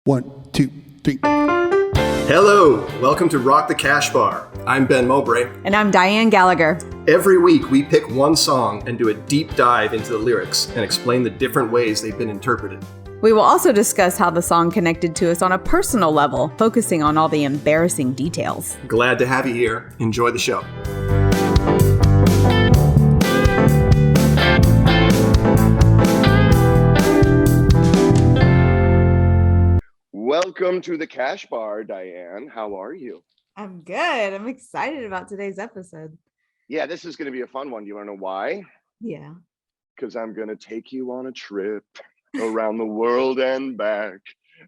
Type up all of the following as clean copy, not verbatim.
1, 2, 3. Hello, welcome to Rock the Cash Bar. I'm Ben Mowbray. And I'm Diane Gallagher. Every week we pick one song and do a deep dive into the lyrics and explain the different ways they've been interpreted. We will also discuss how the song connected to us on a personal level, focusing on all the embarrassing details. Glad to have you here. Enjoy the show. Welcome to the Cash Bar, Diane. How are you? I'm good. I'm excited about today's episode. Yeah, this is going to be a fun one. You want to know why? Yeah. Because I'm going to take you on a trip around the world and back,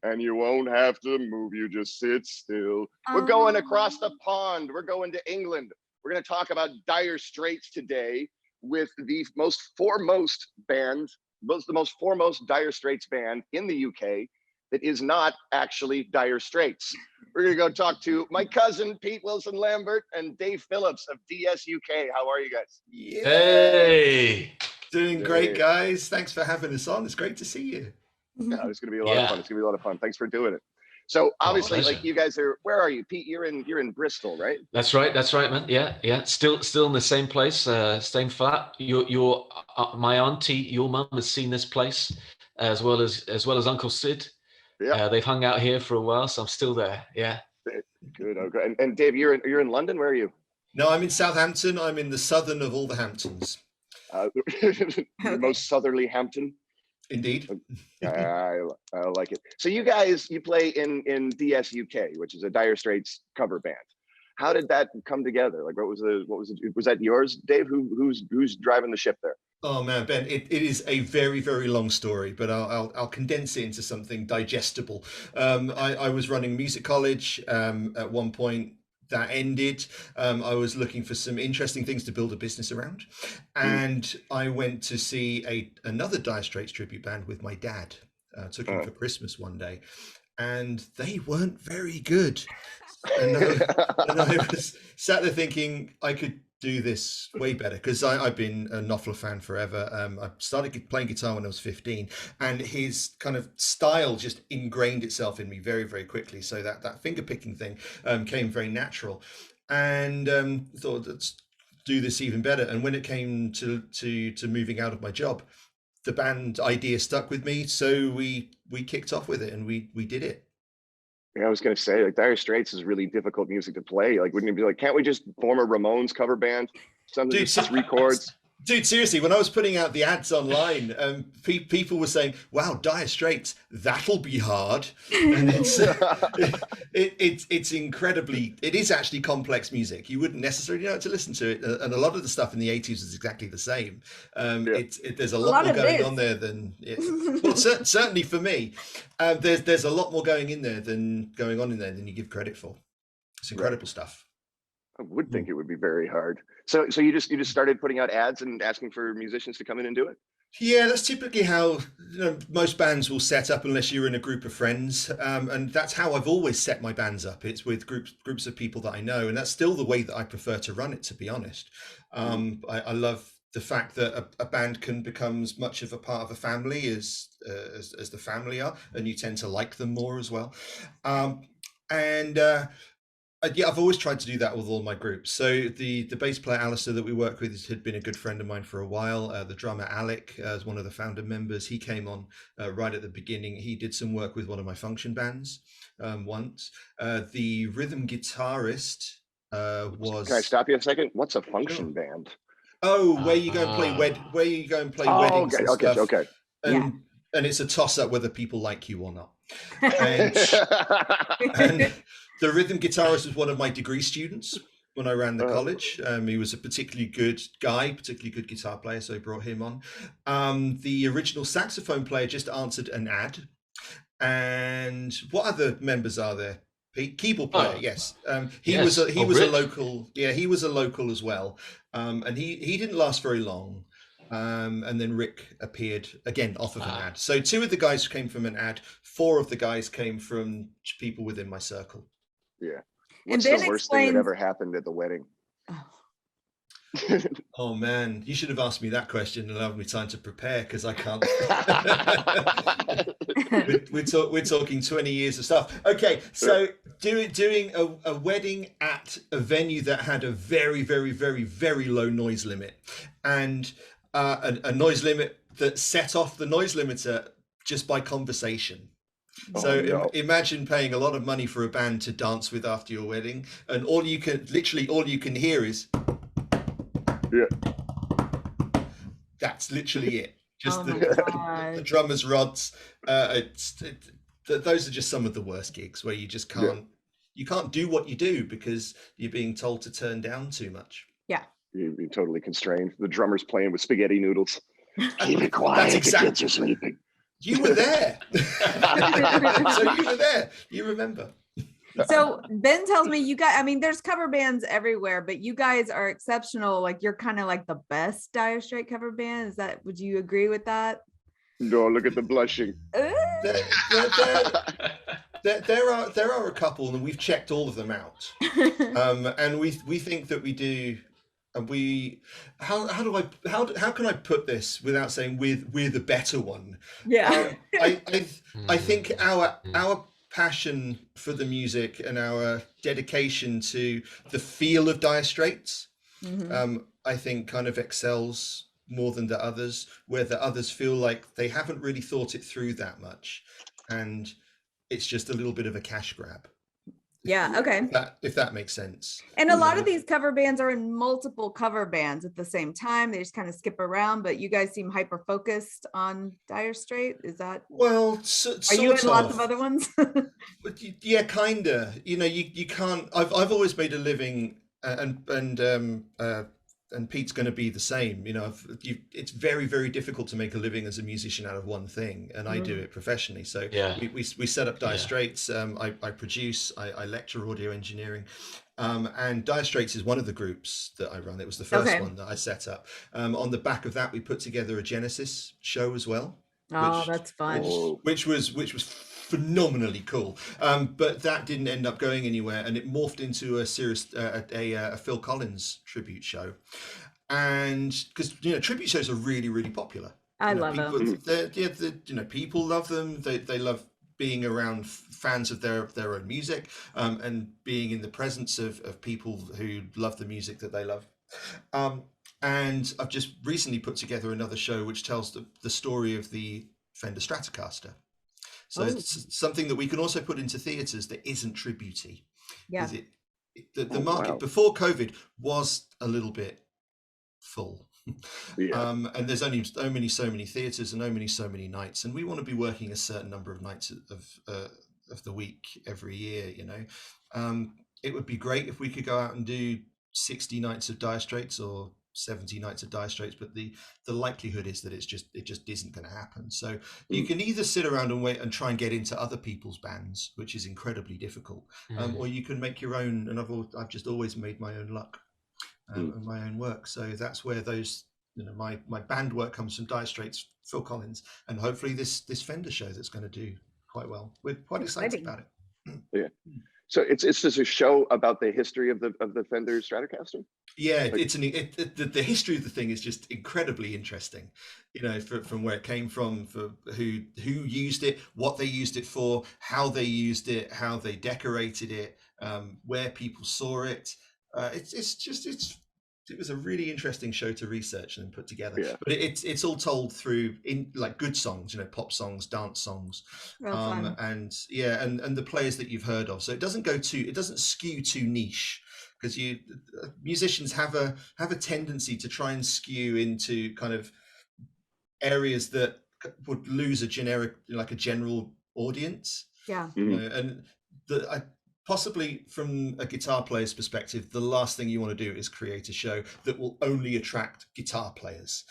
and you won't have to move. You just sit still. We're going across the pond. We're going to England. We're going to talk about Dire Straits today with the most foremost Dire Straits band in the UK that is not actually Dire Straits. We're going to go talk to my cousin, Pete Wilson Lambert, and Dave Phillips of DS UK. How are you guys? Yeah. Hey! Doing great, guys. Thanks for having us on. It's great to see you. Yeah, it's going to be a lot of fun. It's going to be a lot of fun. Thanks for doing it. So obviously, like you guys are, where are you, Pete? You're in Bristol, right? That's right, man. Yeah. Still in the same place, same flat. Your my auntie, your mum has seen this place, as well as Uncle Sid. Yeah, they've hung out here for a while, so I'm still there. Yeah. Good. Okay. And Dave, you're in London. Where are you? No, I'm in Southampton. I'm in the southern of all the Hamptons. The most southerly Hampton. Indeed. I like it. So you guys, you play in DS UK, which is a Dire Straits cover band. How did that come together? Like, was that yours, Dave? Who's driving the ship there? Oh man, Ben, it is a very, very long story, but I'll condense it into something digestible. I was running music college at one point. That ended. I was looking for some interesting things to build a business around, and I went to see another Dire Straits tribute band with my dad. Took him for Christmas one day, and they weren't very good. And I was sat there thinking I could do this way better, because I've been a Knopfler fan forever. I started playing guitar when I was 15, and his kind of style just ingrained itself in me very, very quickly. So that finger picking thing came very natural, and thought, let's do this even better. And when it came to moving out of my job, the band idea stuck with me, so we kicked off with it, and we did it. Yeah, I was going to say, like, Dire Straits is really difficult music to play. Like, wouldn't it be like, can't we just form a Ramones cover band? Something just 3 chords. Dude, seriously, when I was putting out the ads online, people were saying, "Wow, Dire Straits, that'll be hard." And it's incredibly, it is actually complex music. You wouldn't necessarily know how to listen to it, and a lot of the stuff in the 80s was exactly the same. There's a lot more going on there than well, certainly for me. There's a lot more going on in there than you give credit for. It's incredible stuff. I would think it would be very hard. So you just started putting out ads and asking for musicians to come in and do it? Yeah, that's typically how most bands will set up, unless you're in a group of friends, and that's how I've always set my bands up. It's with groups of people that I know, and that's still the way that I prefer to run it, to be honest. I love the fact that a band can become as much of a part of a family as the family are, and you tend to like them more as well. Yeah, I've always tried to do that with all my groups. So the bass player Alistair that we work with had been a good friend of mine for a while. The drummer Alec, as one of the founder members, he came on right at the beginning. He did some work with one of my function bands once. The rhythm guitarist was. Can I stop you a second? What's a function band? Oh, where you go and play weddings and stuff. Okay. And it's a toss up whether people like you or not. And the rhythm guitarist was one of my degree students when I ran the college. He was a particularly good guy, particularly good guitar player, so I brought him on. The original saxophone player just answered an ad. And what other members are there? Keyboard player, yes. He was a local. Yeah, he was a local as well. And he didn't last very long. And then Rick appeared again off of an ad. So 2 of the guys came from an ad. 4 of the guys came from people within my circle. Yeah. What's the worst thing that ever happened at the wedding? Oh man, you should have asked me that question and allowed me time to prepare, because I can't. we're talking 20 years of stuff. Okay, so doing a wedding at a venue that had a very, very, very, very low noise limit, and a noise limit that set off the noise limiter just by conversation. So imagine paying a lot of money for a band to dance with after your wedding, and all you can hear is. Yeah. That's literally it. Just the drummer's rods. Those are just some of the worst gigs where you just can't do what you do because you're being told to turn down too much. Yeah. You'd be totally constrained. The drummer's playing with spaghetti noodles. Keep it quiet. That's exactly. The kids are sleeping. You were there. So you were there. You remember. So Ben tells me you guys, I mean, there's cover bands everywhere, but you guys are exceptional. Like, you're kind of like the best Dire Straits cover band. Would you agree with that? No, look at the blushing. There are a couple, and we've checked all of them out. And we think that we do. And how can I put this without saying we're the better one? Yeah. I think our passion for the music and our dedication to the feel of Dire Straits, I think kind of excels more than the others, where the others feel like they haven't really thought it through that much, and it's just a little bit of a cash grab. Yeah. Okay. If that makes sense. And a lot of these cover bands are in multiple cover bands at the same time. They just kind of skip around, but you guys seem hyper focused on Dire Straits. Is that? Well, are you in lots of other ones? Yeah, kinda. You know, you can't. I've always made a living, and Pete's going to be the same. You know, it's very, very difficult to make a living as a musician out of one thing, and I do it professionally. So we set up Dire Straits. I produce, I lecture audio engineering, and Dire Straits is one of the groups that I run. It was the first one that I set up. On the back of that, we put together a Genesis show as well. That's fun. Which was phenomenally cool, but that didn't end up going anywhere, and it morphed into a Phil Collins tribute show. And because tribute shows are really, really popular. I love them. People love them. They love being around fans of their own music, and being in the presence of people who love the music that they love. And I've just recently put together another show which tells the story of the Fender Stratocaster. So it's something that we can also put into theatres that isn't tributey. Yeah. The market before COVID was a little bit full. And there's only so many theatres and only so many nights. And we want to be working a certain number of nights of the week every year, It would be great if we could go out and do 60 nights of Dire Straits or 70 nights of Dire Straits, but the likelihood is that it just isn't going to happen. So you can either sit around and wait and try and get into other people's bands, which is incredibly difficult, or you can make your own. And I've just always made my own luck and my own work. So that's where those my band work comes from: Dire Straits, Phil Collins, and hopefully this Fender show that's going to do quite well. We're quite excited about it. Yeah. So it's just a show about the history of the Fender Stratocaster. Yeah, the history of the thing is just incredibly interesting. From where it came from, for who used it, what they used it for, how they used it, how they decorated it, where people saw it. It was a really interesting show to research and put together. Yeah. But it's all told through in like good songs, pop songs, dance songs, and the players that you've heard of. So it doesn't skew too niche, because musicians have a tendency to try and skew into kind of areas that would lose a general audience. Yeah. And possibly from a guitar player's perspective, the last thing you want to do is create a show that will only attract guitar players.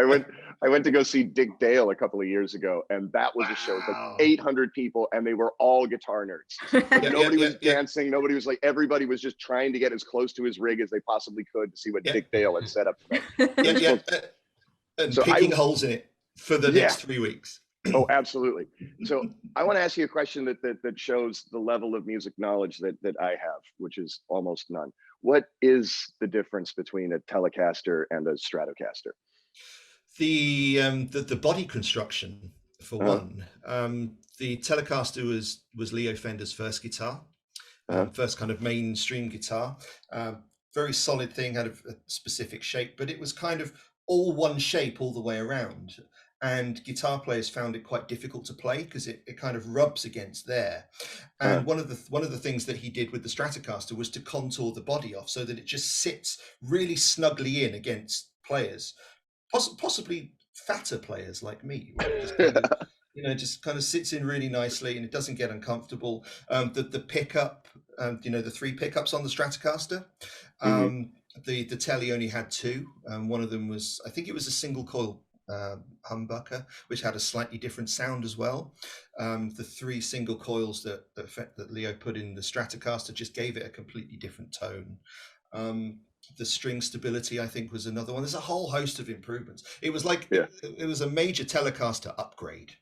I went to go see Dick Dale a couple of years ago, and that was a show with like 800 people, and they were all guitar nerds. Nobody was dancing. Nobody was everybody was just trying to get as close to his rig as they possibly could to see what Dick Dale had set up for them. And so picking holes in it for the next 3 weeks. Oh, absolutely. So I want to ask you a question that shows the level of music knowledge that I have, which is almost none. What is the difference between a Telecaster and a Stratocaster? The body construction, for one. The Telecaster was Leo Fender's first guitar, first kind of mainstream guitar. Very solid thing, had a specific shape, but it was kind of all one shape all the way around. And guitar players found it quite difficult to play because it kind of rubs against there. And one of the things that he did with the Stratocaster was to contour the body off so that it just sits really snugly in against players, possibly fatter players like me, where it just kind of, just kind of sits in really nicely and it doesn't get uncomfortable. The pickup, the 3 pickups on the Stratocaster. The Tele only had 2. One of them was, I think it was a single coil humbucker, which had a slightly different sound as well. The 3 single coils that Leo put in the Stratocaster just gave it a completely different tone. The string stability, I think, was another one. There's a whole host of improvements. It was like it was a major Telecaster upgrade.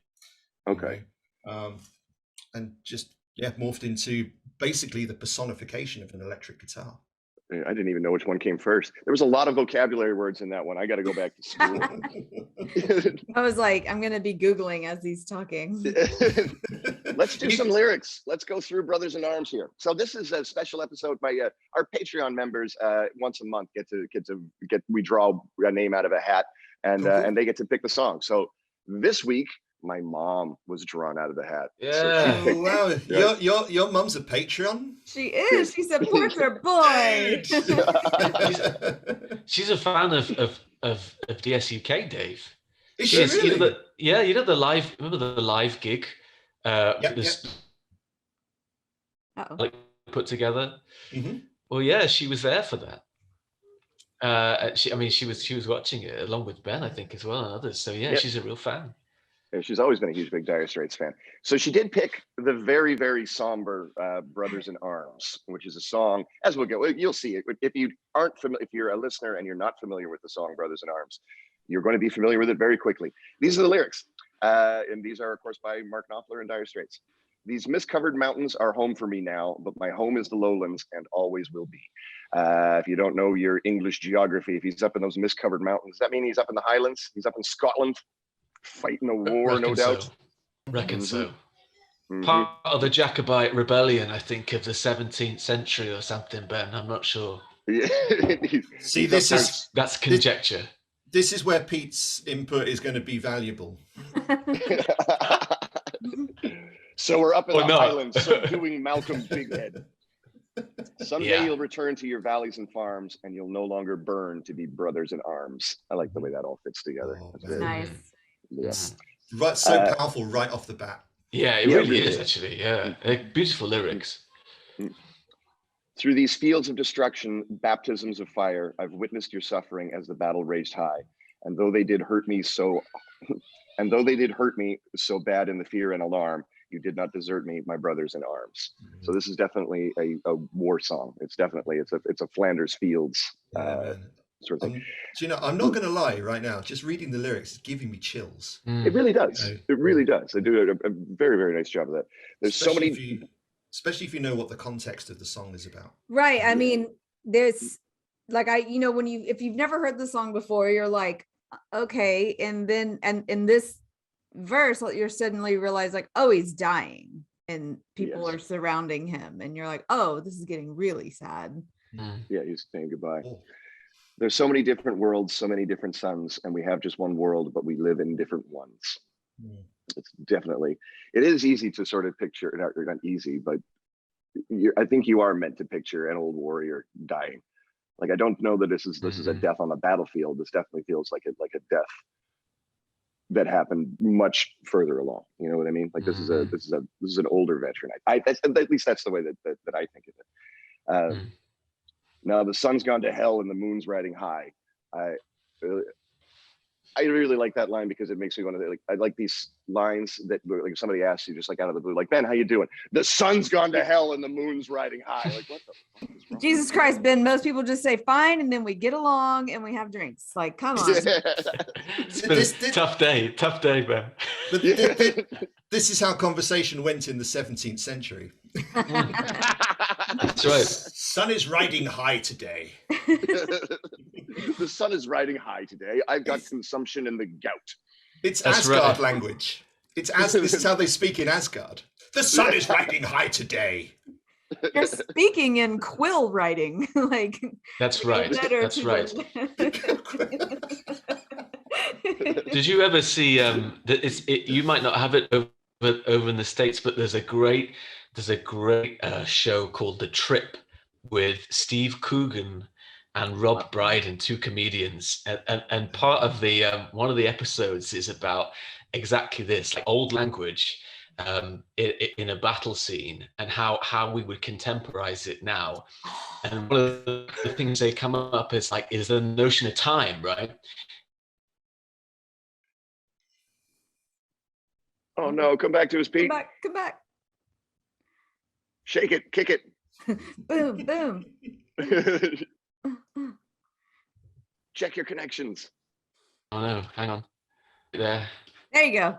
Okay. And just morphed into basically the personification of an electric guitar. I didn't even know which one came first. There was a lot of vocabulary words in that one. I got to go back to school. I was like, I'm going to be Googling as he's talking. Let's do some lyrics. Let's go through Brothers in Arms here. So this is a special episode by our Patreon members. Once a month we draw a name out of a hat and they get to pick the song. So this week, my mom was drawn out of the hat. Yeah. So wow. Your mom's a Patreon? She is. She supports her boy. She's a fan of the SUK, Dave. Is she really? The live. Remember the live gig? Like put together. Well, yeah, she was there for that. She was watching it along with Ben, I think, as well, and others. So she's a real fan. Yeah, she's always been a huge, big Dire Straits fan. So she did pick the very, very somber Brothers in Arms, which is a song, as we'll go, you'll see it. If you aren't familiar, if you're a listener and you're not familiar with the song Brothers in Arms, you're going to be familiar with it very quickly. These are the lyrics. And these are, of course, by Mark Knopfler and Dire Straits. These mist-covered mountains are home for me now, but my home is the lowlands and always will be. If you don't know your English geography, if he's up in those mist-covered mountains, does that mean he's up in the Highlands? He's up in Scotland? Fighting a war, no doubt. Reckon so. Part of the Jacobite rebellion, I think, of the 17th century or something, Ben. I'm not sure. See, that's conjecture. This is where Pete's input is going to be valuable. So we're up in the Highlands, subduing Malcolm Bighead. Someday you'll return to your valleys and farms, and you'll no longer burn to be brothers in arms. I like the way that all fits together. Nice. Yes. Right, so powerful right off the bat. Yeah, it really is actually. Yeah, beautiful lyrics. Through these fields of destruction, baptisms of fire, I've witnessed your suffering as the battle raged high. And though they did hurt me so bad in the fear and alarm, you did not desert me, my brothers in arms. So this is definitely a war song. It's a Flanders Fields sort of thing. I'm not going to lie right now. Just reading the lyrics is giving me chills. It really does. It really does. They do a very, very nice job of that. There's especially if you know what the context of the song is about. Right. I mean, there's like if you've never heard the song before, you're like, okay, and then in this verse, you're suddenly realize like, oh, he's dying, and people are surrounding him, and you're like, oh, this is getting really sad. Yeah, he's saying goodbye. There's so many different worlds, so many different suns, and we have just one world, but we live in different ones. It's definitely, it is easy to sort of picture, not easy, but I think you are meant to picture an old warrior dying. Like, I don't know that this is a death on the battlefield. This definitely feels like a death that happened much further along. You know what I mean? Like this is an older veteran. At least that's the way that I think of it. Now the sun's gone to hell and the moon's riding high. I really like that line because it makes me want to I like these lines that like if somebody asks you just like out of the blue, like, Ben, how you doing? The sun's gone to hell and the moon's riding high. Like, what the fuck is wrong? Jesus Christ, Ben, most people just say fine and then we get along and we have drinks. Like, come on. It's been a tough day, Ben. But this is how conversation went in the 17th century. That's right. Sun is riding high today. The sun is riding high today. I've got consumption in the gout. It's That's Asgard right. language. This is how they speak in Asgard. The sun is riding high today. You're speaking in quill writing. Like That's like a right. letter That's to right. Did you ever see you might not have it over in the States, but there's a great show called The Trip with Steve Coogan and Rob Brydon, two comedians, and part of the one of the episodes is about exactly this, like old language in a battle scene, and how we would contemporize it now. And one of the things they come up is the notion of time, right? Oh no, come back to his peak. Come back. Shake it, kick it. Boom, boom. Check your connections. Oh no, hang on. There. There you go.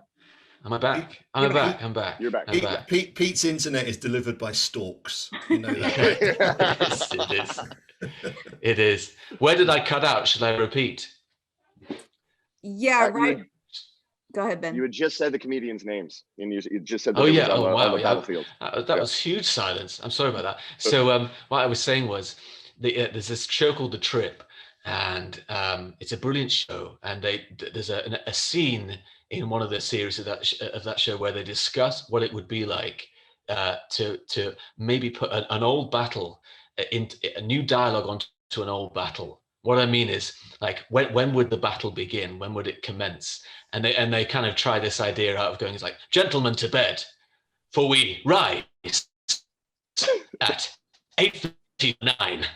Am I back? I'm back. You're back. I'm back. Pete's internet is delivered by storks. You know that, right? It is. It is. Where did I cut out? Should I repeat? Yeah, right. Go ahead, Ben. You had just said the comedians' names, and you just said that Oh it yeah. was on the Yeah. battlefield. That was huge silence. I'm sorry about that. So what I was saying was, there's this show called The Trip, and it's a brilliant show. And there's a scene in one of the series of that show where they discuss what it would be like to maybe put an old battle in a new dialogue onto an old battle. What I mean is, like, when would the battle begin? When would it commence? And they kind of try this idea out of going, it's like, gentlemen to bed, for we rise at 8:39.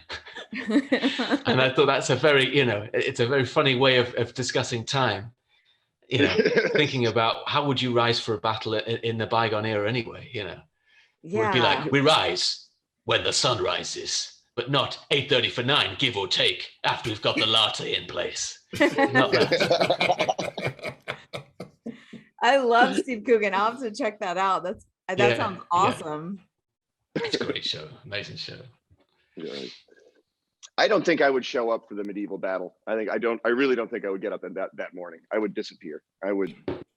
And I thought that's a very, it's a very funny way of discussing time. Thinking about how would you rise for a battle in the bygone era anyway, Yeah. It would be like, we rise when the sun rises, but not 8:30 for 9, give or take, after we've got the latte in place. Not that. I love Steve Coogan. I'll have to check that out. That sounds awesome. Yeah. It's a great show, amazing show. Yeah. I don't think I would show up for the medieval battle. I really don't think I would get up that morning. I would disappear.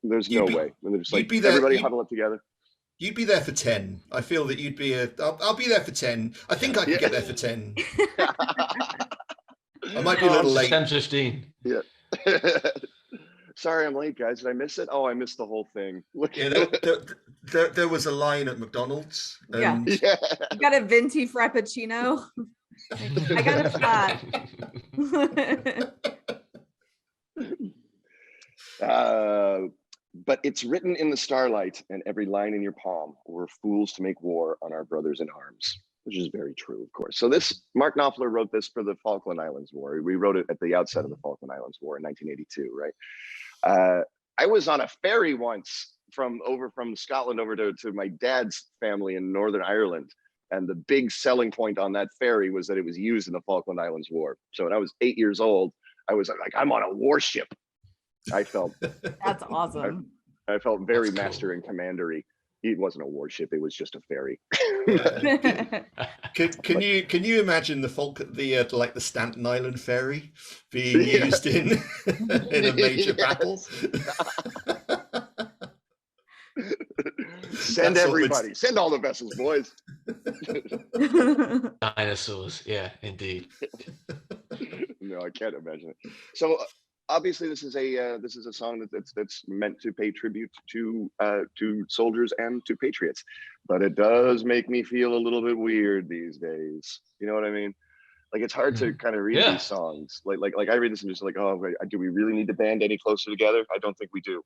There's no way. They're just like, everybody huddle up together. You'd be there for 10. I feel that you'd be I'll be there for 10. I think I could get there for 10. I might be a little late. 10:15. Yeah. Sorry, I'm late, guys. Did I miss it? Oh, I missed the whole thing. Yeah, there was a line at McDonald's. And You got a venti frappuccino. I got a flat. But it's written in the starlight, and every line in your palm. We're fools to make war on our brothers in arms, which is very true, of course. So Mark Knopfler wrote this for the Falkland Islands War. We wrote it at the outset of the Falkland Islands War in 1982, right? I was on a ferry once from Scotland over to my dad's family in Northern Ireland. And the big selling point on that ferry was that it was used in the Falkland Islands War. So when I was 8 years old, I was like, I'm on a warship. I felt that's awesome. I felt very master and commandery. It wasn't a warship; it was just a ferry. Can you imagine the Staten Island ferry being used in a major battle? Send everybody. Send all the vessels, boys. Dinosaurs, yeah, indeed. No, I can't imagine it. So obviously, this is a song that's meant to pay tribute to soldiers and to patriots, but it does make me feel a little bit weird these days. You know what I mean? Like, it's hard to kind of read these songs. Like I read this and just like, oh, do we really need to band any closer together? I don't think we do.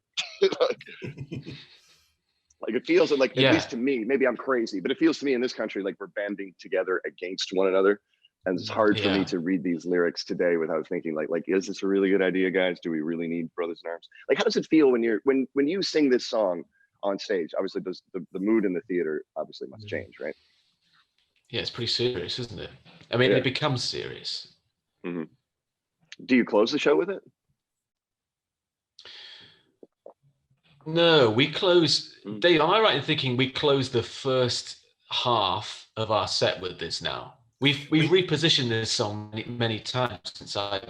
Like it feels like, at least to me, maybe I'm crazy, but it feels to me in this country like we're banding together against one another. And it's hard for me to read these lyrics today without thinking like, is this a really good idea, guys? Do we really need brothers in arms? Like, how does it feel when you sing this song on stage? Obviously, the mood in the theater obviously must change, right? Yeah, it's pretty serious, isn't it? I mean, it becomes serious. Mm-hmm. Do you close the show with it? No, we close. Dave, am I right in thinking we close the first half of our set with this now. We've repositioned this song many times since I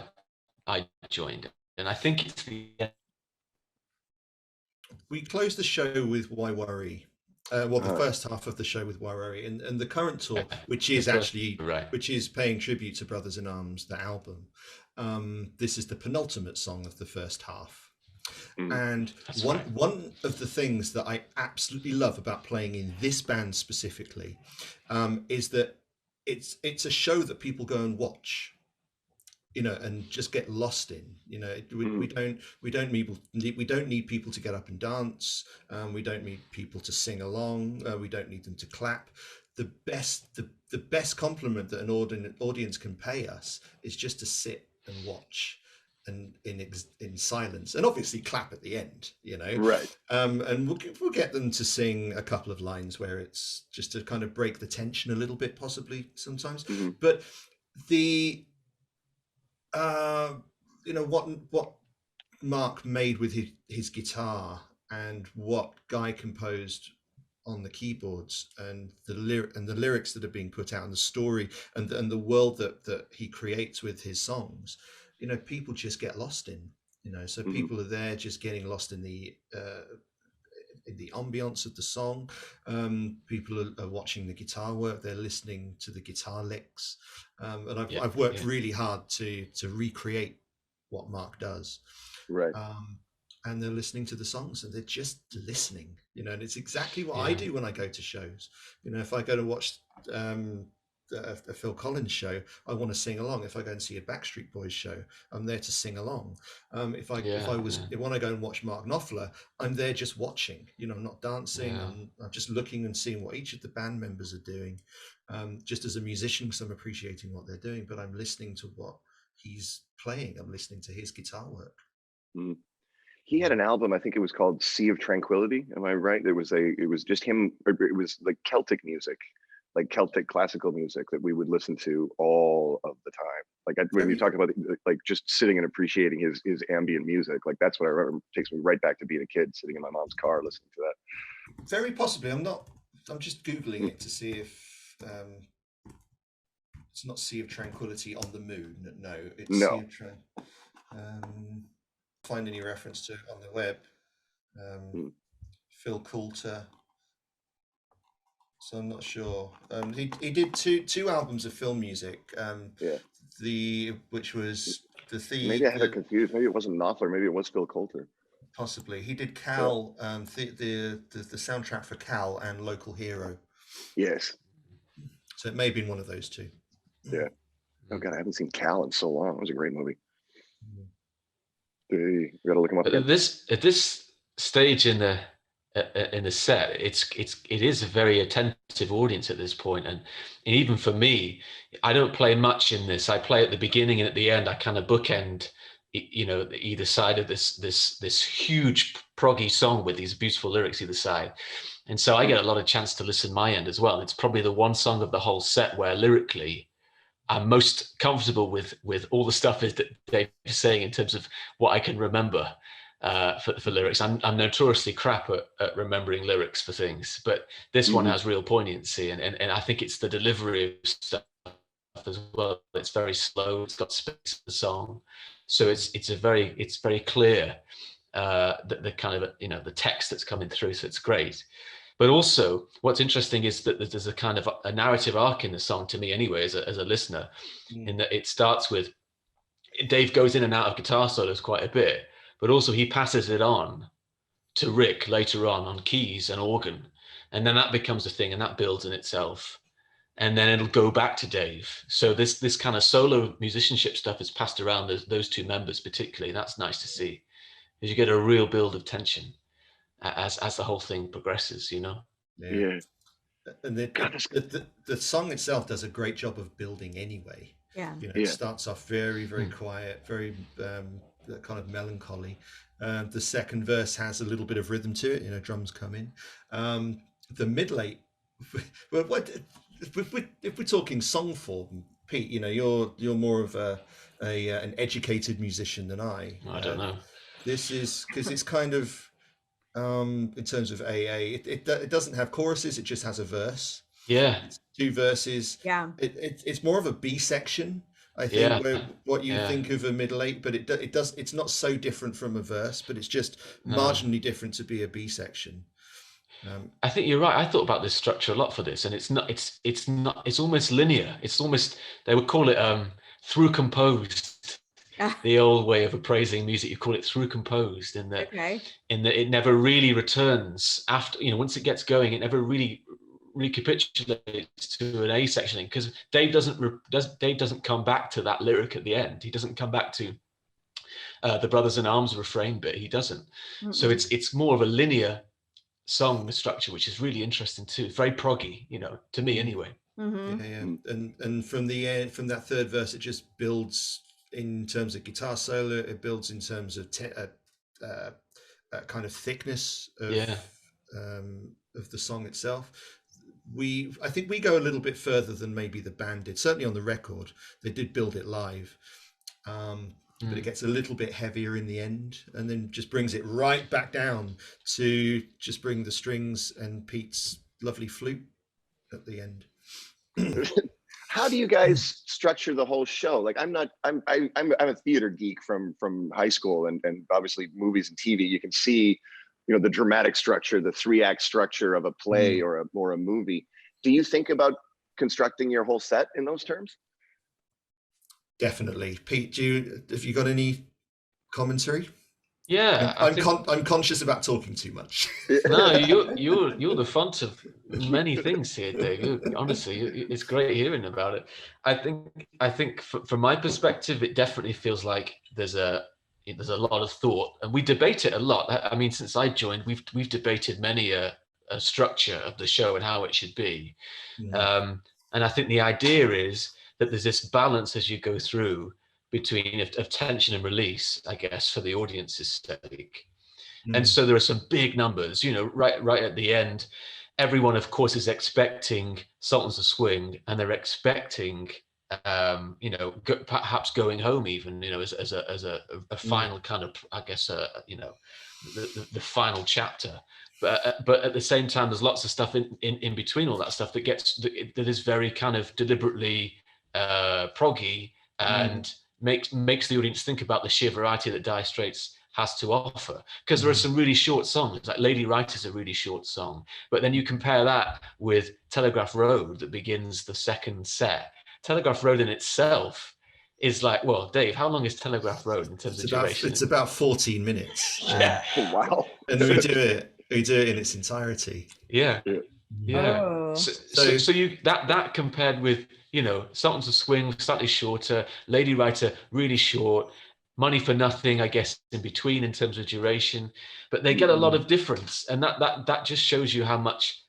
joined, and I think it's we closed the show with Why Worry. Well, the first half of the show with Why Worry, and the current tour, which is actually which is paying tribute to Brothers in Arms, the album. This is the penultimate song of the first half. And one of the things that I absolutely love about playing in this band specifically is that it's a show that people go and watch, you know, and just get lost in. You know, we don't need people to get up and dance. We don't need people to sing along. We don't need them to clap. The best compliment that an audience can pay us is just to sit and watch, and in silence, and obviously clap at the end, you know. Right. And we'll get them to sing a couple of lines where it's just to kind of break the tension a little bit, possibly sometimes. But the you know, what Mark made with his guitar and what Guy composed on the keyboards, and the lyrics that are being put out, and the story and the world that he creates with his songs, you know, people just get lost in, you know. So people are there just getting lost in the ambience of the song. People are watching the guitar work, they're listening to the guitar licks, and I've worked really hard to recreate what Mark does, right. And they're listening to the songs, and they're just listening, you know. And it's exactly what I do when I go to shows. You know, if I go to watch a Phil Collins show, I want to sing along. If I go and see a Backstreet Boys show, I'm there to sing along. When I go and watch Mark Knopfler, I'm there just watching. You know, I'm not dancing. I'm just looking and seeing what each of the band members are doing. Just as a musician, because I'm appreciating what they're doing, but I'm listening to what he's playing. I'm listening to his guitar work. He had an album, I think it was called Sea of Tranquility. Am I right? It was just him. It was like Celtic music, like Celtic classical music that we would listen to all of the time. Like when you talk about like just sitting and appreciating his ambient music, like that's what I remember. It takes me right back to being a kid, sitting in my mom's car listening to that. Very possibly. I'm just Googling it to see if it's not Sea of Tranquility on the Moon. No, it's Sea of find any reference to it on the web. Phil Coulter. So I'm not sure. He did two albums of film music. Which was the theme. Maybe I had it confused. Maybe it wasn't Knopfler. Maybe it was Phil Coulter. Possibly. He did Cal, the soundtrack for Cal and Local Hero. Yes. So it may have been one of those two. Yeah. Oh God, I haven't seen Cal in so long. It was a great movie. We gotta look him up again. At this stage in the set, it is a very attentive audience at this point, and even for me, I don't play much in this. I play at the beginning and at the end. I kind of bookend, you know, either side of this huge proggy song with these beautiful lyrics either side, and so I get a lot of chance to listen my end as well. It's probably the one song of the whole set where lyrically I'm most comfortable with all the stuff that Dave is saying in terms of what I can remember for lyrics. I'm notoriously crap at remembering lyrics for things, but this one has real poignancy, and I think it's the delivery of stuff as well. It's very slow. It's got space in the song, so it's very clear the kind of, you know, the text that's coming through. So it's great. But also, what's interesting is that there's a kind of a narrative arc in the song, to me anyway, as a listener, in that it starts with Dave goes in and out of guitar solos quite a bit, but also he passes it on to Rick later on keys and organ, and then that becomes a thing, and that builds in itself, and then it'll go back to Dave. So this kind of solo musicianship stuff is passed around those two members particularly. That's nice to see, because you get a real build of tension as the whole thing progresses, you know. Yeah. And the song itself does a great job of building anyway. Yeah. You know, it starts off very, very quiet, very kind of melancholy. The second verse has a little bit of rhythm to it, you know, drums come in. The middle eight, if we're talking song form, Pete, you know, you're more of an educated musician than I. I don't know. This is because it's kind of in terms of AA, it doesn't have choruses, it just has a verse. Yeah. It's 2 verses. Yeah. It's more of a B section, I think, Yeah. where what you Yeah. think of a middle eight, but it's not so different from a verse, but it's just No. marginally different to be a B section. I think you're right. I thought about this structure a lot for this, and it's not. It's almost linear. It's almost, they would call it through composed. The old way of appraising music, you call it through composed, in that it never really returns after. Once it gets going, it never really recapitulates to an A section, because Dave doesn't come back to that lyric at the end. He doesn't come back to the Brothers in Arms refrain bit. He doesn't. Mm-mm. So it's more of a linear song structure, which is really interesting too. It's very proggy, to me anyway. Mm-hmm. Yeah. And from the end, from that third verse, it just builds in terms of guitar solo. It builds in terms of kind of thickness of the song itself. I think we go a little bit further than maybe the band did. Certainly on the record, they did build it live. But it gets a little bit heavier in the end, and then just brings it right back down to just bring the strings and Pete's lovely flute at the end. How do you guys structure the whole show? Like, I'm a theater geek from high school, and obviously movies and TV. You can see, the dramatic structure, the 3-act structure of a play or a movie. Do you think about constructing your whole set in those terms? Definitely. Pete, have you got any commentary? Yeah, I'm conscious about talking too much. No, you're the font of many things here, Dave. Honestly, it's great hearing about it. I think from my perspective, it definitely feels like there's a lot of thought, and we debate it a lot. I mean, since I joined, we've debated many a structure of the show and how it should be. And I think the idea is that there's this balance as you go through between of tension and release, I guess, for the audience's sake. And so there are some big numbers, right at the end. Everyone, of course, is expecting Sultans of Swing, and they're expecting, perhaps going home even, as a final kind of, I guess, the final chapter. But at the same time, there's lots of stuff in between all that stuff that is very kind of deliberately proggy and makes the audience think about the sheer variety that Dire Straits has to offer. Because there are some really short songs, like Lady Writer's a really short song, but then you compare that with Telegraph Road that begins the second set. Telegraph Road in itself is like, well, Dave, how long is Telegraph Road in terms of duration? It's about 14 minutes. Yeah. Wow. And we do it in its entirety. Yeah. Oh. So you that compared with, Sultans of Swing, slightly shorter, Lady Writer, really short, Money for Nothing, I guess, in between in terms of duration, but they get a lot of difference, and that just shows you how much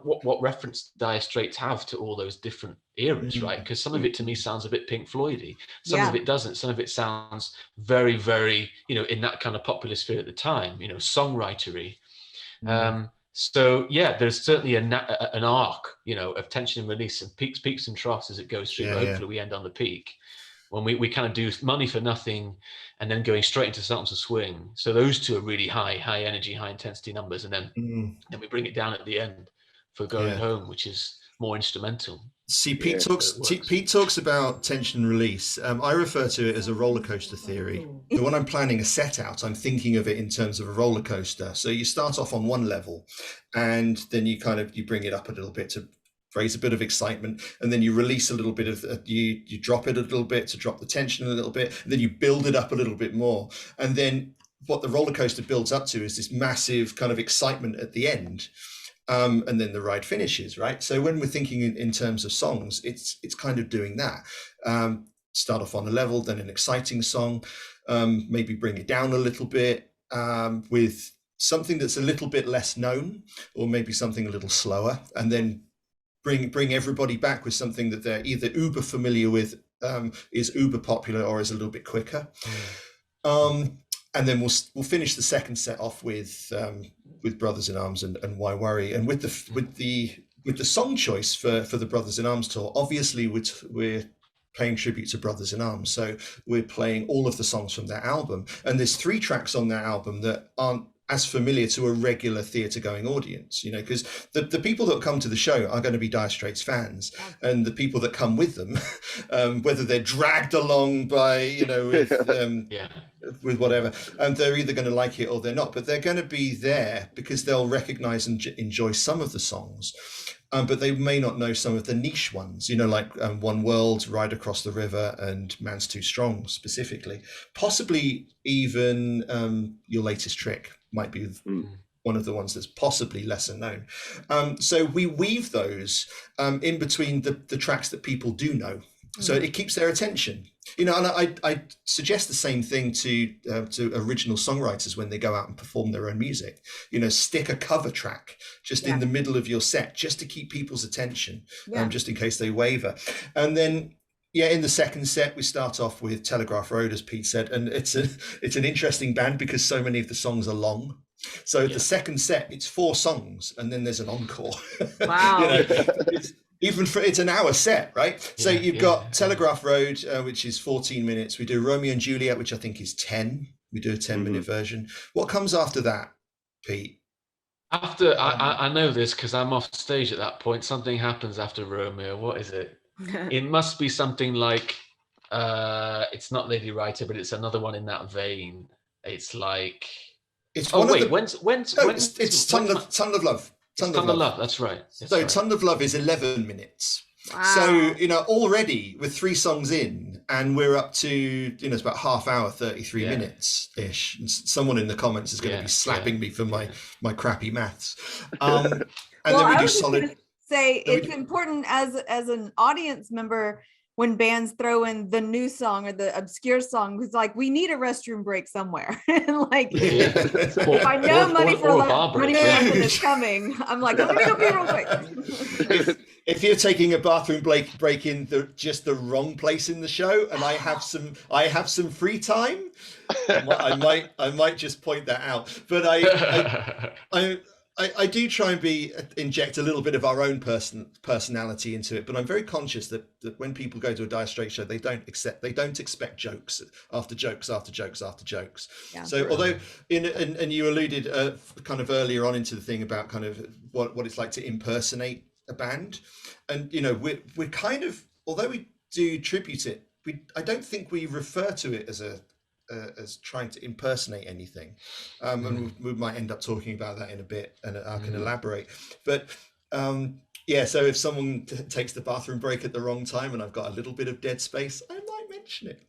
what reference Dire Straits have to all those different eras, right? Because some of it to me sounds a bit Pink Floydy, some of it doesn't. Some of it sounds very, very, in that kind of popular sphere at the time, songwritery. So yeah, there's certainly an arc, of tension and release, and peaks and troughs as it goes through. Hopefully we end on the peak when we kind of do Money for Nothing, and then going straight into Sultans of Swing. So those two are really high energy, high intensity numbers, and then we bring it down at the end for Going Home, which is more instrumental. See, Pete talks about tension and release. I refer to it as a roller coaster theory. So when I'm planning a set out, I'm thinking of it in terms of a roller coaster. So you start off on one level, and then you bring it up a little bit to raise a bit of excitement, and then you release a little bit of you drop it a little bit to drop the tension a little bit, and then you build it up a little bit more, and then what the roller coaster builds up to is this massive kind of excitement at the end. And then the ride finishes, right? So when we're thinking in terms of songs, it's kind of doing that. Start off on a level, then an exciting song, maybe bring it down a little bit with something that's a little bit less known, or maybe something a little slower, and then bring everybody back with something that they're either uber familiar with, is uber popular, or is a little bit quicker. And then we'll finish the second set off with Brothers in Arms and Why Worry, and with the song choice for the Brothers in Arms tour. Obviously, we're paying tribute to Brothers in Arms, so we're playing all of the songs from that album. And there's 3 tracks on that album that aren't as familiar to a regular theatre going audience, you know, because the people that come to the show are going to be Dire Straits fans, and the people that come with them, whether they're dragged along by, you know, with whatever, and they're either going to like it or they're not, but they're going to be there because they'll recognize and enjoy some of the songs. But they may not know some of the niche ones, you know, like One World, Ride Across the River, and Man's Too Strong specifically. Possibly even Your Latest Trick might be one of the ones that's possibly lesser known. So we weave those in between the tracks that people do know. So it keeps their attention, you know, and I suggest the same thing to original songwriters when they go out and perform their own music. You know, stick a cover track just in the middle of your set, just to keep people's attention, just in case they waver. And then, in the second set, we start off with Telegraph Road, as Pete said, and it's an interesting band because so many of the songs are long. So the second set, it's 4 songs, and then there's an encore. Wow. You know, it's an hour set, right? So you've got Telegraph Road, which is 14 minutes. We do Romeo and Juliet, which I think is 10. We do a 10-minute version. What comes after that, Pete? After I know this because I'm off stage at that point. Something happens after Romeo. What is it? It must be something like it's not Lady Writer, but it's another one in that vein. It's like it's it's Tunnel of Love. Tunnel of Love. That's right. Tunnel of Love is 11 minutes. Wow. So, you know, already with 3 songs in, and we're up to, you know, it's about half hour, 33 minutes ish. Someone in the comments is going to be slapping me for my crappy maths. And then we do solid. Say it's important as an audience member when bands throw in the new song or the obscure song, because like we need a restroom break somewhere. And like if I know money is coming, I'm like, I'm gonna go pee real quick. If you're taking a bathroom break in just the wrong place in the show, and I have some free time, I might just point that out. But I do try and inject a little bit of our own personality into it, but I'm very conscious that when people go to a Dire Straits show, they don't expect jokes after jokes after jokes after jokes. Yeah. So although and you alluded kind of earlier on into the thing about kind of what it's like to impersonate a band, and you know we're kind of, although we do tribute it, I don't think we refer to it as trying to impersonate anything, and we might end up talking about that in a bit, and I can elaborate. But so if someone takes the bathroom break at the wrong time and I've got a little bit of dead space, I might mention it.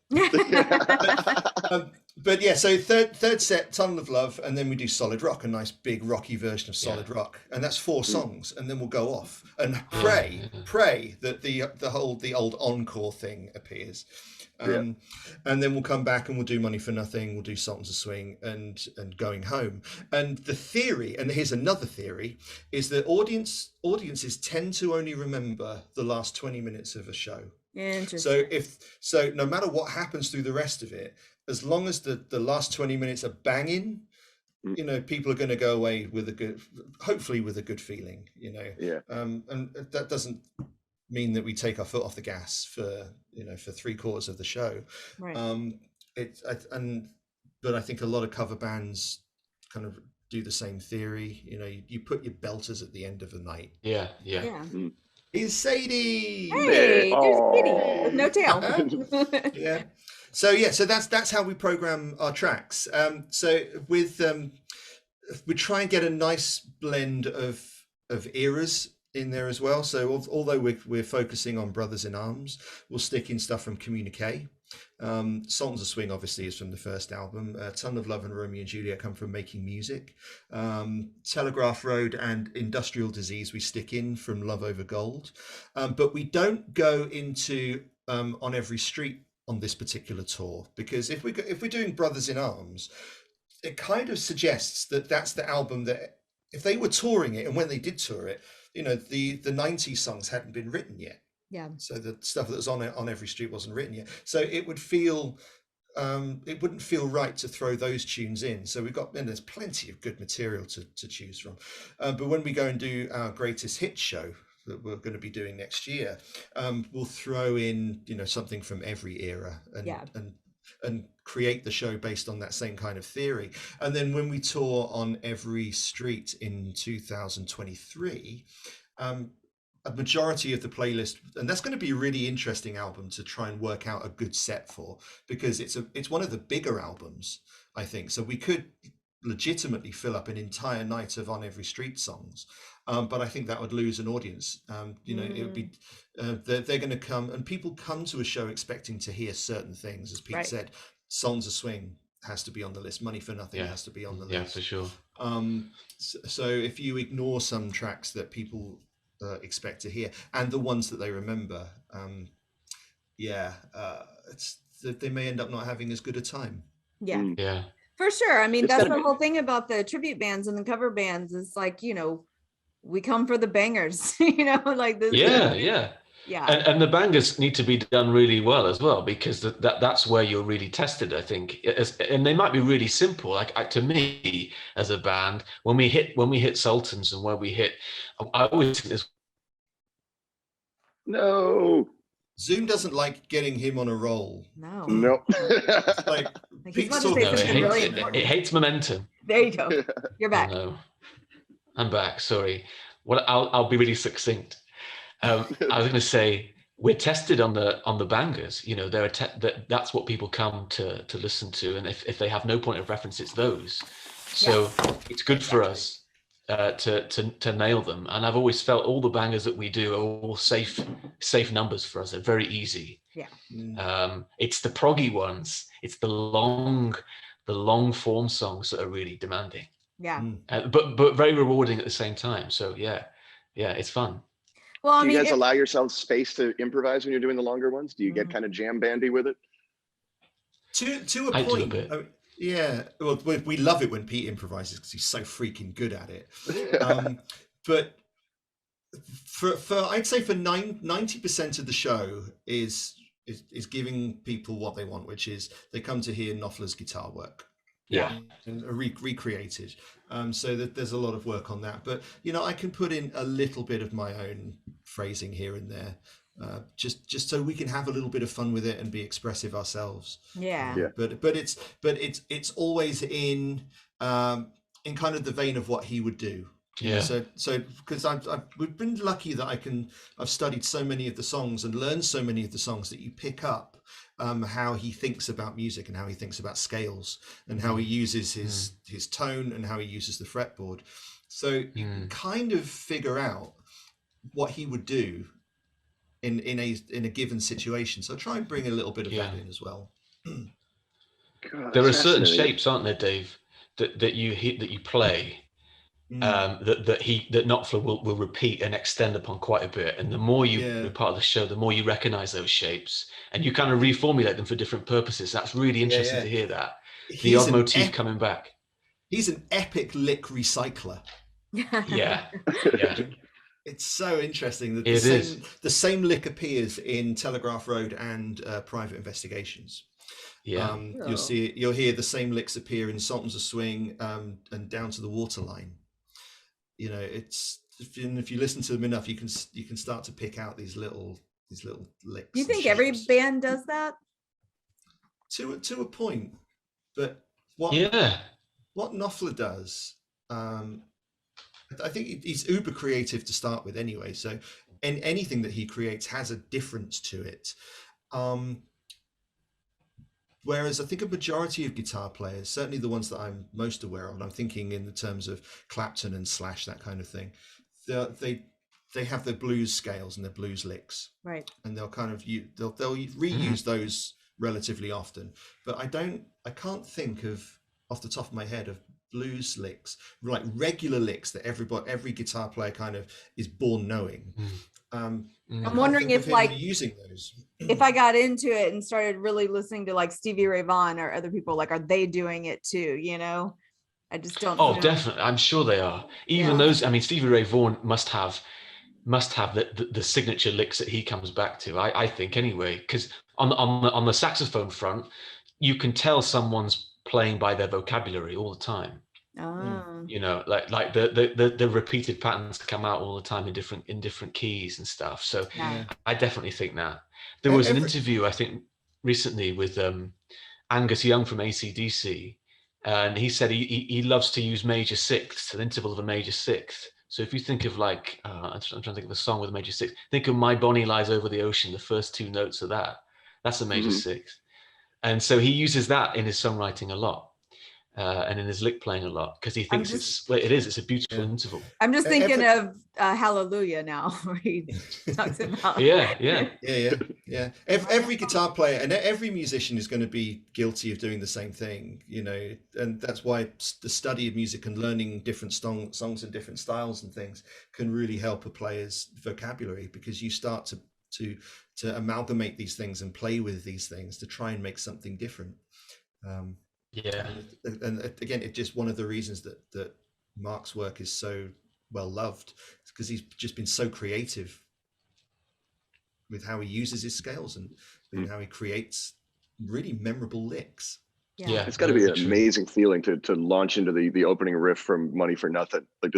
But so third set, Tunnel of Love, and then we do Solid Rock, a nice big rocky version of Solid Rock, and that's 4 songs, and then we'll go off and pray that the old encore thing appears. And then we'll come back and we'll do Money for Nothing, we'll do Sultans of Swing, and Going Home. And the theory, and here's another theory, is that audiences tend to only remember the last 20 minutes of a show. Interesting. So no matter what happens through the rest of it, as long as the last 20 minutes are banging, you know, people are going to go away hopefully with a good feeling, you know. And that doesn't mean that we take our foot off the gas for 3/4 of the show. Right. But I think a lot of cover bands kind of do the same theory. You know, you put your belters at the end of the night. Yeah. Here's Sadie. Hey, there's Kitty with no tail. Yeah. So that's how we program our tracks. So with we try and get a nice blend of eras in there as well. So although we're focusing on Brothers in Arms, we'll stick in stuff from Communique. Sultans of Swing obviously is from the first album. Ton of Love and Romeo and Juliet come from Making Music. Telegraph Road and Industrial Disease we stick in from Love Over Gold. But we don't go into On Every Street on this particular tour, because if we're doing Brothers in Arms, it kind of suggests that that's the album that if they were touring it, and when they did tour it, you know, the 90s songs hadn't been written yet. Yeah. So the stuff that was on Every Street wasn't written yet. So it wouldn't feel right to throw those tunes in. So there's plenty of good material to choose from. But when we go and do our greatest hits show that we're going to be doing next year, we'll throw in, you know, something from every era, and and create the show based on that same kind of theory. And then when we tour on every street in 2023, a majority of the playlist, and that's going to be a really interesting album to try and work out a good set for, because it's one of the bigger albums, I think. So we could legitimately fill up an entire night of On Every Street songs, but I think that would lose an audience. You know, it would be they're going to come, and people come to a show expecting to hear certain things. As Pete said, Songs of Swing has to be on the list. Money for Nothing has to be on the list. Yeah, for sure. So if you ignore some tracks that people expect to hear and the ones that they remember, they may end up not having as good a time. Yeah, for sure. I mean, that's the whole thing about the tribute bands and the cover bands, is like, you know, we come for the bangers. You know, like this. And the bangers need to be done really well as well, because that's where you're really tested, I think. And they might be really simple. Like to me, as a band, when we hit Sultans and where we hit, I always think this. No. Zoom doesn't like getting him on a roll. No. Like Pete's talking. It hates momentum. There you go. You're back. No, I'm back. Sorry. Well, I'll be really succinct. I was going to say, we're tested on the bangers. You know, that's what people come to listen to, and if they have no point of reference, it's those. So it's good for us to nail them. And I've always felt all the bangers that we do are all safe numbers for us. They're very easy. It's the proggy ones. It's the long form songs that are really demanding. But very rewarding at the same time. So yeah, it's fun. Well, do you guys allow yourselves space to improvise when you're doing the longer ones? Do you get kind of jam bandy with it? To a point. Do a bit. Yeah. Well, we love it when Pete improvises because he's so freaking good at it. But for I'd say for 90% of the show is giving people what they want, which is they come to hear Knopfler's guitar work. And recreated. So that there's a lot of work on that, but you know, I can put in a little bit of my own phrasing here and there, just so we can have a little bit of fun with it and be expressive ourselves. But it's always in kind of the vein of what he would do. So because we've been lucky that I've studied so many of the songs and learned so many of the songs that you pick up how he thinks about music and how he thinks about scales and how he uses his tone and how he uses the fretboard. So you can kind of figure out what he would do in a given situation. So try and bring a little bit of that in as well. God, there are certain shapes, aren't there, Dave, that you play. That Knopfler will repeat and extend upon quite a bit, and the more you're part of the show, the more you recognize those shapes and you kind of reformulate them for different purposes. That's really interesting to hear that. The odd motif coming back. He's an epic lick recycler. It's so interesting that the same lick appears in Telegraph Road and Private Investigations. You'll hear the same licks appear in Sultans of Swing and Down to the Waterline. You know, it's if you listen to them enough, you can start to pick out these little licks. Do you think every band does that? To a point, but what Knopfler does, I think he's uber creative to start with anyway. So, and anything that he creates has a difference to it. Whereas I think a majority of guitar players, certainly the ones that I'm most aware of, and I'm thinking in the terms of Clapton and Slash, that kind of thing, they have their blues scales and their blues licks, right? And they'll kind of they'll reuse those relatively often. But I can't think of off the top of my head of blues licks, like regular licks that every guitar player kind of is born knowing. I'm wondering if like using those. If I got into it and started really listening to like Stevie Ray Vaughan or other people, like, are they doing it too? You know, I just don't. Oh, definitely. I'm sure they are. Even those. I mean, Stevie Ray Vaughan must have the signature licks that he comes back to. I think anyway, because on the saxophone front, you can tell someone's playing by their vocabulary all the time. You know, like the repeated patterns come out all the time in different keys and stuff. So I definitely think that. There was an interview I think recently with Angus Young from AC/DC, and he said he loves to use major sixths, an interval of a major sixth. So if you think of like, I'm trying to think of a song with a major sixth. Think of "My Bonnie Lies Over the Ocean." The first two notes of that, that's a major sixth, and so he uses that in his songwriting a lot. And in his lick playing a lot because he thinks it's a beautiful interval. I'm just thinking of Hallelujah now, where he talks about yeah. Every guitar player and every musician is going to be guilty of doing the same thing, you know, and that's why the study of music and learning different songs and different styles and things can really help a player's vocabulary, because you start to amalgamate these things and play with these things to try and make something different. And again, it's just one of the reasons that Mark's work is so well loved, because he's just been so creative with how he uses his scales and how he creates really memorable licks. Yeah, it's got to be an amazing feeling to launch into the opening riff from Money for Nothing. Like,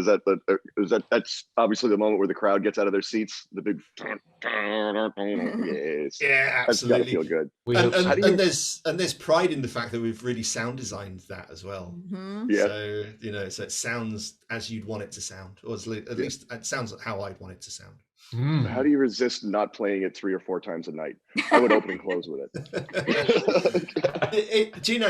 that's obviously the moment where the crowd gets out of their seats, the big yes, yeah, absolutely. That's got to feel good. And there's pride in the fact that we've really sound designed that as well. Yeah. So, you know, so it sounds as you'd want it to sound, or at least it sounds how I'd want it to sound. How do you resist not playing it 3 or 4 times a night? I would open and close with it. Do you know,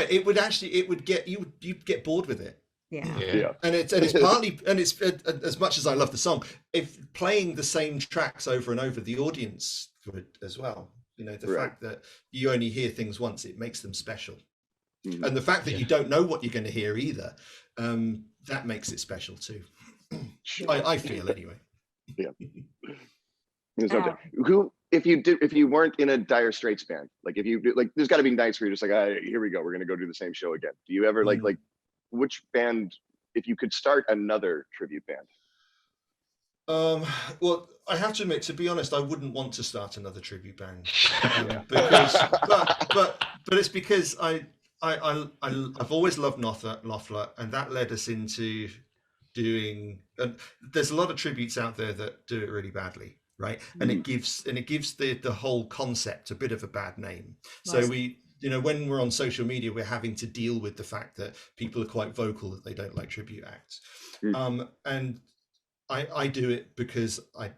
you'd get bored with it. Yeah. And it's partly, and it's as much as I love the song, if playing the same tracks over and over, the audience would as well. You know, the fact that you only hear things once, it makes them special. And the fact that you don't know what you're going to hear either, that makes it special too. I feel anyway. Yeah. There's no doubt. Who, if you weren't in a Dire Straits band, like if you like, there's got to be nights where you're just like, here we go, we're gonna go do the same show again. Do you ever like which band, if you could start another tribute band? Well, I have to admit, to be honest, I wouldn't want to start another tribute band, because but it's because I've always loved Knopfler, and that led us into doing, and there's a lot of tributes out there that do it really badly, right? And it gives the whole concept a bit of a bad name. So we, you know, when we're on social media, we're having to deal with the fact that people are quite vocal that they don't like tribute acts. And I do it because I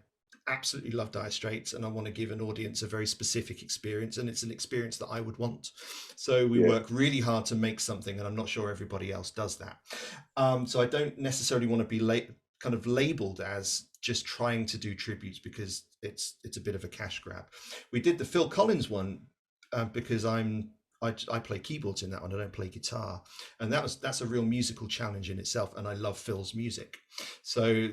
absolutely love Dire Straits, and I want to give an audience a very specific experience, and it's an experience that I would want. So we work really hard to make something, and I'm not sure everybody else does that. So I don't necessarily want to be kind of labeled as just trying to do tributes, because it's a bit of a cash grab. We did the Phil Collins one because I play keyboards in that one. I don't play guitar, and that's a real musical challenge in itself, and I love Phil's music. So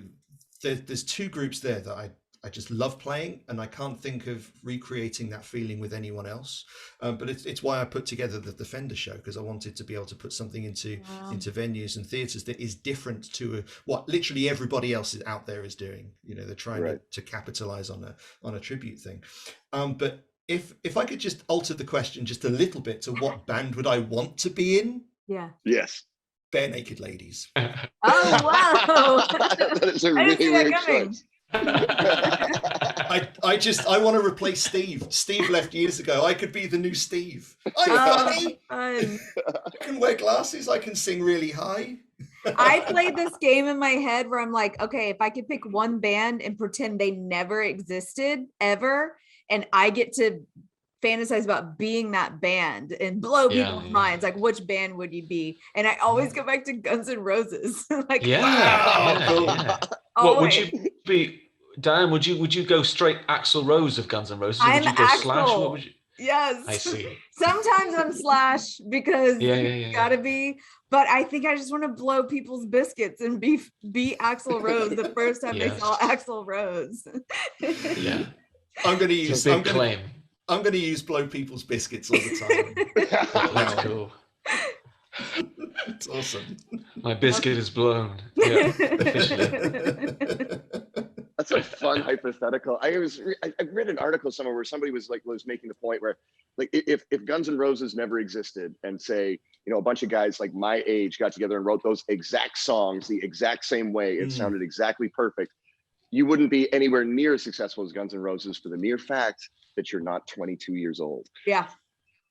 there's 2 groups there that I just love playing, and I can't think of recreating that feeling with anyone else. But it's why I put together the Fender show, because I wanted to be able to put something into venues and theatres that is different to what literally everybody else is out there is doing. You know, they're trying to capitalize on a tribute thing. But if I could just alter the question just a little bit to what band would I want to be in? Yeah. Yes. Bare Naked Ladies. Oh wow! That is a really weird choice. I want to replace Steve. Steve left years ago. I could be the new Steve. I'm funny. I can wear glasses. I can sing really high. I played this game in my head where I'm like, okay, if I could pick one band and pretend they never existed ever, and I get to fantasize about being that band and blow people's minds, like which band would you be? And I always go back to Guns N' Roses. Like, What would you be, Diane? Would you go straight Axl Rose of Guns N' Roses, or would you go Axl. Slash? What would you? Yes, I see. Sometimes I'm Slash because gotta be, but I think I just want to blow people's biscuits and be Axl Rose the first time they saw Axl Rose. I'm going to use big claim. I'm going to use blow people's biscuits all the time. That's cool. It's awesome. My biscuit is blown. Yeah, officially. That's a fun hypothetical. I read an article somewhere where somebody was making the point where, like, if Guns N' Roses never existed, and say, you know, a bunch of guys like my age got together and wrote those exact songs the exact same way, it sounded exactly perfect, you wouldn't be anywhere near as successful as Guns N' Roses for the mere fact that you're not 22 years old. Yeah.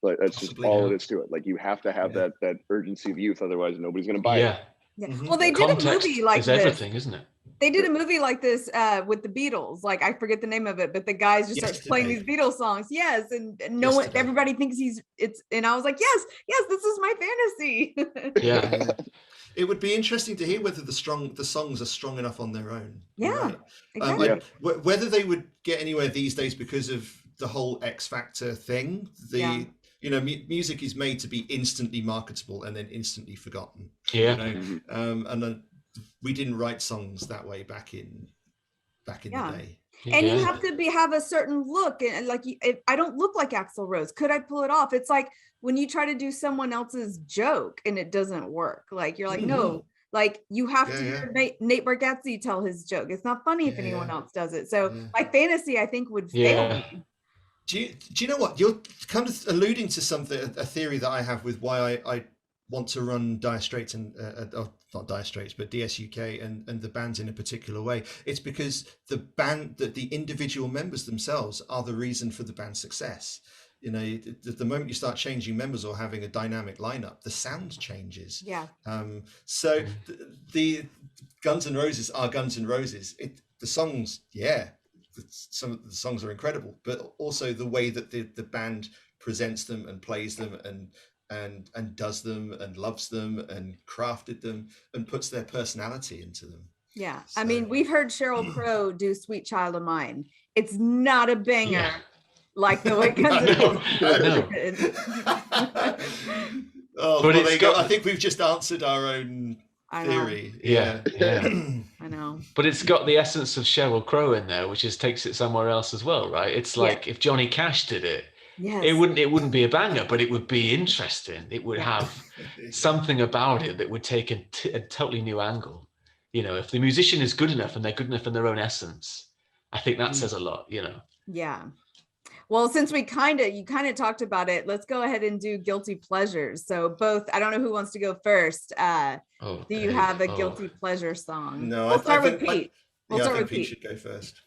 Like that's Possibly, just all yeah. it is to it. Like you have to have that urgency of youth, otherwise nobody's going to buy it. Yeah. Mhm. Well, they did a Context movie like is this. everything, isn't it? They did a movie like this with the Beatles. Like I forget the name of it, but the guys just start playing these Beatles songs. Yes, and no one, everybody thinks and I was like, yes, this is my fantasy. Yeah. It would be interesting to hear whether the songs are strong enough on their own. Yeah, right. exactly. Whether they would get anywhere these days because of the whole X Factor thing. Music is made to be instantly marketable and then instantly forgotten. Yeah. And we didn't write songs that way back in the day. And you have to have a certain look, and like I don't look like Axl Rose. Could I pull it off? It's like when you try to do someone else's joke and it doesn't work. Like you're like, no, like you have to hear Nate Bargatze tell his joke. It's not funny if anyone else does it. So my fantasy, I think, would fail me. Do you know what? You're kind of alluding to something, a theory that I have with why I want to run Dire Straits and not Dire Straits, but DSUK and the bands in a particular way. It's because the individual members themselves are the reason for the band's success. The moment you start changing members or having a dynamic lineup, the sound changes. Yeah. So the Guns N' Roses are Guns N' Roses. The songs, some of the songs are incredible, but also the way that the band presents them and plays them and does them and loves them and crafted them and puts their personality into them. Yeah. So, I mean, we've heard Sheryl Crow do Sweet Child of Mine. It's not a banger like the way Guns N' Roses. I think we've just answered our own theory. Yeah. I know. But it's got the essence of Sheryl Crow in there, which just takes it somewhere else as well, right? It's like if Johnny Cash did it, it wouldn't be a banger, but it would be interesting. It would have something about it that would take a totally new angle. If the musician is good enough and they're good enough in their own essence, I think that says a lot. Yeah. Well, since you kind of talked about it, let's go ahead and do guilty pleasures. So both, I don't know who wants to go first. Do you have a guilty pleasure song? No, we'll start with Pete. I think Pete should go first.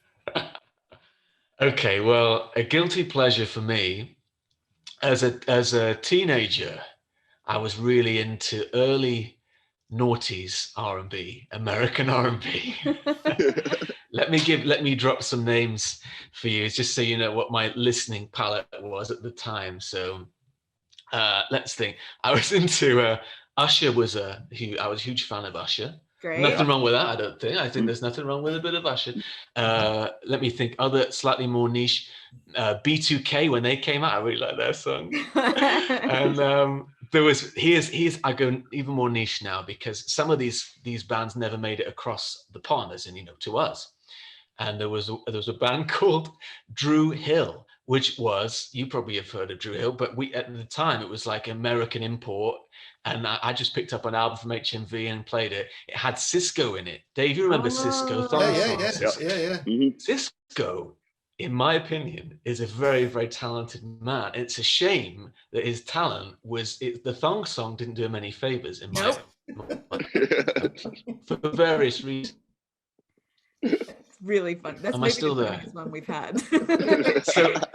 Okay, well, a guilty pleasure for me, as a teenager, I was really into early noughties R&B, American R&B. Let me drop some names for you, just so you know what my listening palette was at the time. So let's think. I was into Usher. I was a huge fan of Usher. Great. Nothing wrong with that, I don't think. I think there's nothing wrong with a bit of Usher. Let me think. Other slightly more niche, B2K, when they came out, I really like their song. And I go even more niche now, because some of these bands never made it across the pond, as in, to us. And there was a band called Drew Hill, which was, you probably have heard of Drew Hill, but at the time it was like American import. And I just picked up an album from HMV and played it. It had Cisco in it. Dave, you remember Cisco? Yeah. Cisco, in my opinion, is a very, very talented man. It's a shame that his talent the thong song didn't do him any favors, in my for various reasons. It's really fun. That's maybe still the there? funniest one we've had.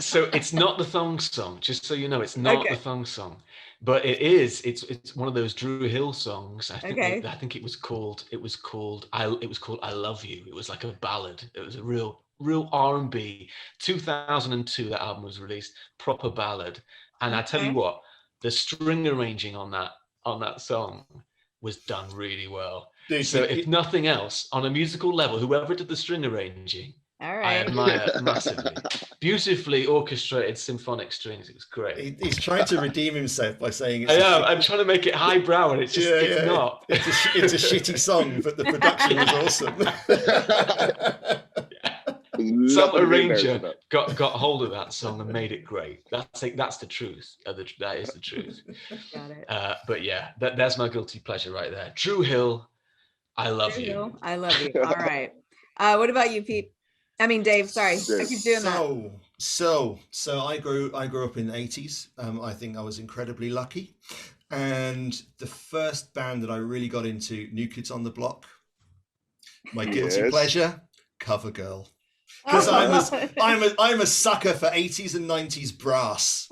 So it's not the thong song, just so you know, it's not the thong song. But it's one of those Drew Hill songs. I think it was called I Love You. It was like a ballad. It was a real R&B. 2002 that album was released, proper ballad. And I tell you what, the string arranging on that song was done really well. So if nothing else, on a musical level, whoever did the string arranging, I admire massively. Beautifully orchestrated symphonic strings. It was great. He's trying to redeem himself by saying I'm trying to make it highbrow, and it's just it's not. It's a shitty song, but the production was awesome. Some arranger got hold of that song and made it great. That's the truth. That is the truth. Got it. But yeah, that's my guilty pleasure right there. Drew Hill, I love you. I love you. All right. What about you, Pete? I mean, Dave. Sorry, I keep doing that. So I grew up in the 80s. I think I was incredibly lucky, and the first band that I really got into, New Kids on the Block. My guilty pleasure, CoverGirl. Because I'm a sucker for 80s and 90s brass.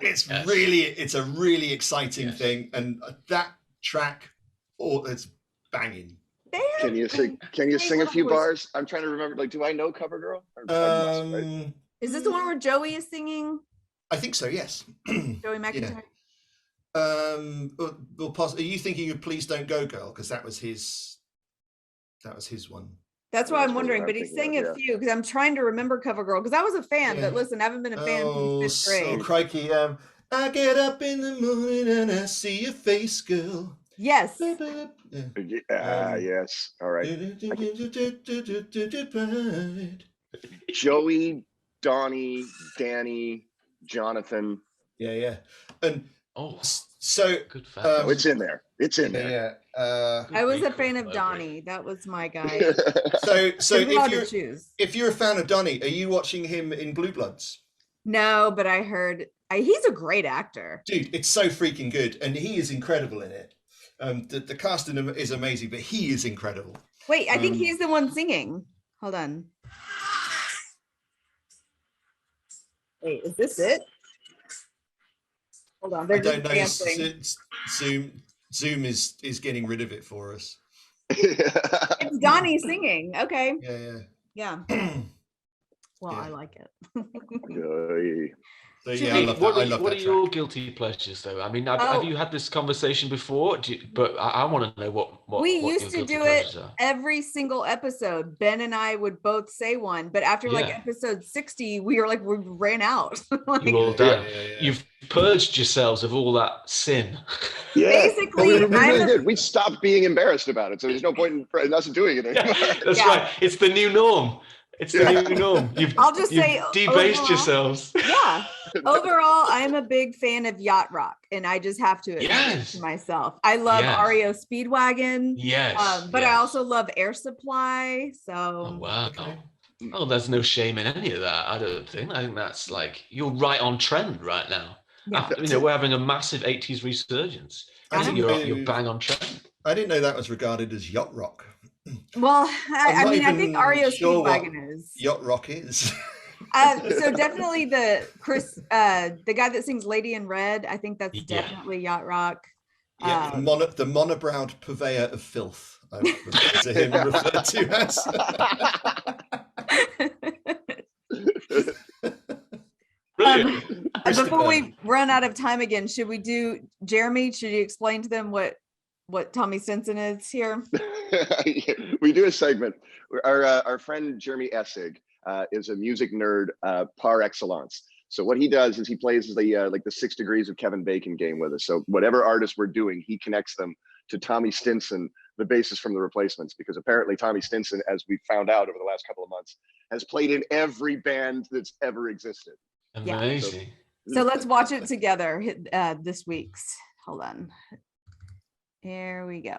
It's Yes. it's a really exciting thing, and that track, it's banging. Can you sing a few bars? I'm trying to remember. Like, do I know CoverGirl? Is this the one where Joey is singing? I think so. Yes. Joey McIntyre. Are you thinking of "Please Don't Go, Girl"? Because that was his one. That's why I'm wondering, but he sang a few because I'm trying to remember CoverGirl because I was a fan, but listen, I haven't been a fan since 5th grade. Oh, crikey. I get up in the morning and I see your face, girl. Yes. Yes. All right. Joey, Donnie, Danny, Jonathan. Yeah. And so good fact. It's in there. It's in there. Yeah. I was a fan of Donnie. That was my guy. So if you're a fan of Donnie, are you watching him in Blue Bloods? No, but I heard he's a great actor. Dude, it's so freaking good, and he is incredible in it. The cast is amazing, but he is incredible. Wait, I think he's the one singing. Hold on. Wait, is this it? Hold on, they're just dancing. Zoom is getting rid of it for us. It's Donnie singing. Okay. Yeah. Well, I like it. So, yeah, I love that. What are your guilty pleasures, though? I mean, have you had this conversation before? But I want to know what we used to do it every single episode. Ben and I would both say one, but after like episode 60, we ran out. You're all done. You've purged yourselves of all that sin. Yeah, basically, we stopped being embarrassed about it, so there's no point in us doing it anymore. That's right. It's the new norm. It's the new norm. I'll just say debased yourselves. Yeah. Overall, I'm a big fan of yacht rock, and I just have to admit it to myself. I love REO Speedwagon. Yes. But I also love Air Supply. So. Oh, wow. Okay. Oh, there's no shame in any of that. I don't think. I think that's you're right on trend right now. Yeah. We're having a massive 80s resurgence. I think you're bang on trend. I didn't know that was regarded as yacht rock. Well, I mean, I think REO Speedwagon is. Yacht rock is. So definitely the guy that sings Lady in Red, I think that's definitely yacht rock. Yeah, the monobrowed purveyor of filth, I would refer to him referred to as. Before we run out of time again, should we do Jeremy? Should you explain to them what Tommy Stinson is here? We do a segment. Our friend Jeremy Essig is a music nerd par excellence. So what he does is he plays the 6 Degrees of Kevin Bacon game with us. So whatever artist we're doing, he connects them to Tommy Stinson, the bassist from The Replacements, because apparently Tommy Stinson, as we found out over the last couple of months, has played in every band that's ever existed. Amazing. So let's watch it together. This week's. Hold on. Here we go.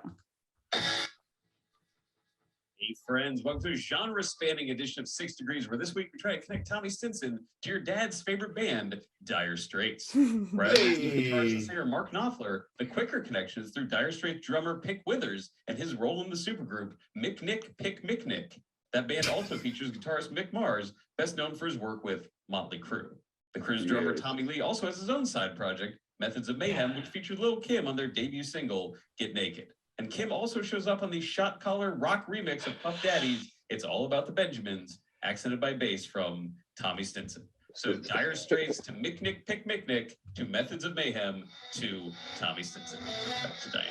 Hey friends, welcome to a genre-spanning edition of 6 Degrees, where this week we try to connect Tommy Stinson to your dad's favorite band, Dire Straits. Rather than guitarist and singer Mark Knopfler, the quicker connection is through Dire Straits drummer Pick Withers and his role in the supergroup Mick Nick Pick Mick Nick. That band also features guitarist Mick Mars, best known for his work with Motley Crue. The Crue's drummer Tommy Lee also has his own side project, Methods of Mayhem, which featured Lil' Kim on their debut single, Get Naked. And Kim also shows up on the shot caller rock remix of Puff Daddy's It's All About the Benjamins, accented by bass from Tommy Stinson. So Dire Straits to Mick Nick Pick Mick Nick to Methods of Mayhem to Tommy Stinson. Back to Diana.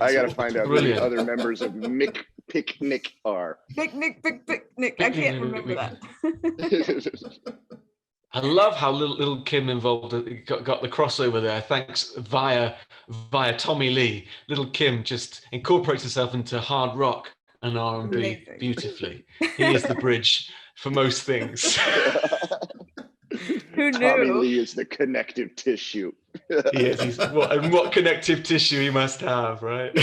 I gotta find out who the other members of Mick Pick Nick are. Mick Nick Pick Nick. I can't remember that. I love how little Kim involved got the crossover there. Thanks via Tommy Lee. Little Kim just incorporates herself into hard rock and R&B beautifully. He is the bridge for most things. Who knew? Tommy Lee is the connective tissue. Yes, what connective tissue he must have, right?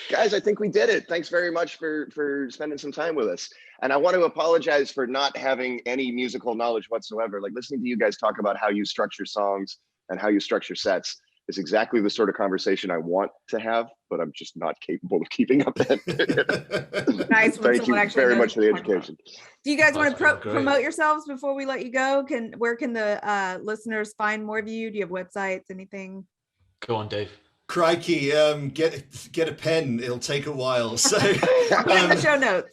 Guys, I think we did it. Thanks very much for spending some time with us. And I want to apologize for not having any musical knowledge whatsoever. Like listening to you guys talk about how you structure songs and how you structure sets. is exactly the sort of conversation I want to have, but I'm just not capable of keeping up that. Nice. Thank you very much for the education. Do you guys want to That's been great. promote yourselves before we let you go? Where can the listeners find more of you? Do you have websites, anything? Go on, Dave. Crikey, get a pen. It'll take a while. So In the show notes.